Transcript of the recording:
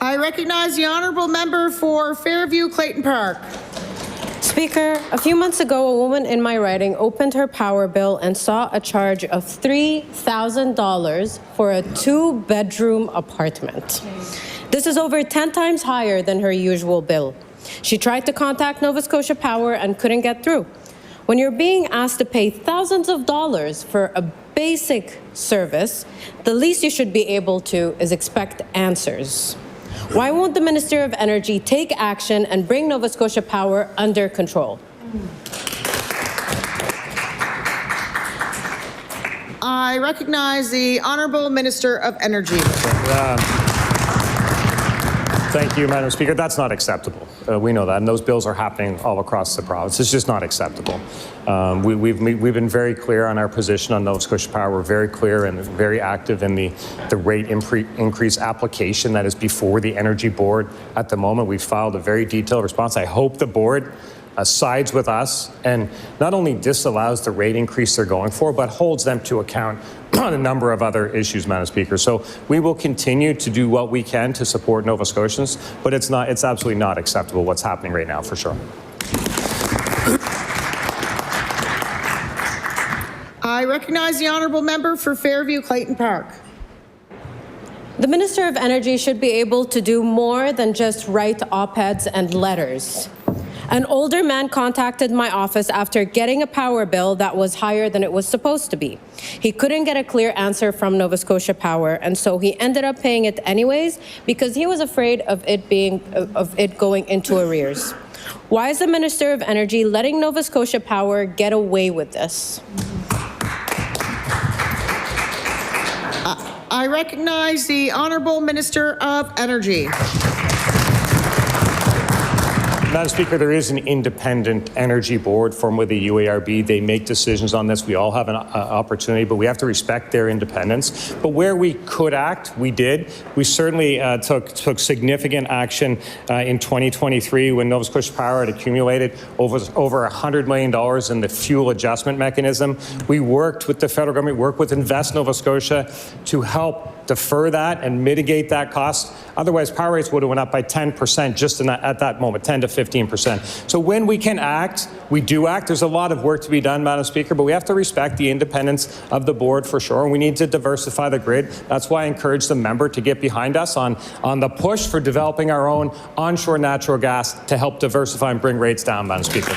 I recognize the honourable member for Fairview-Clayton Park. Speaker, a few months ago, a woman in my riding opened her power bill and saw a charge of $3,000 for a 2-bedroom apartment. This is over 10 times higher than her usual bill. She tried to contact Nova Scotia Power and couldn't get through. When you're being asked to pay thousands of dollars for a basic service, the least you should be able to is expect answers. Why won't the Minister of Energy take action and bring Nova Scotia Power under control? I recognize the Honourable Minister of Energy. Thank you, Madam Speaker. That's not acceptable. We know that, and those bills are happening all across the province. It's just not acceptable. We've been very clear on our position on Nova Scotia Power. We're very clear and very active in the rate increase application that is before the Energy Board at the moment. We've filed a very detailed response. I hope the board sides with us and not only disallows the rate increase they're going for, but holds them to account on a number of other issues, Madam Speaker. So we will continue to do what we can to support Nova Scotians, but it's absolutely not acceptable what's happening right now, for sure. I recognize the honourable member for Fairview-Clayton Park. The Minister of Energy should be able to do more than just write op-eds and letters. An older man contacted my office after getting a power bill that was higher than it was supposed to be. He couldn't get a clear answer from Nova Scotia Power, and so he ended up paying it anyways because he was afraid of it going into arrears. Why is the Minister of Energy letting Nova Scotia Power get away with this? I recognize the Honourable Minister of Energy. Madam Speaker, there is an independent energy board formed with the UARB. They make decisions on this. We all have an opportunity, but we have to respect their independence. But where we could act, we did. We certainly took significant action in 2023 when Nova Scotia Power had accumulated over $100 million in the fuel adjustment mechanism. We worked with the federal government, worked with Invest Nova Scotia to help defer that and mitigate that cost. Otherwise, power rates would have went up by 10% just at that moment, 10 to 15%. So when we can act, we do act. There's a lot of work to be done, Madam Speaker, but we have to respect the independence of the board for sure. We need to diversify the grid. That's why I encourage the member to get behind us on the push for developing our own onshore natural gas to help diversify and bring rates down, Madam Speaker.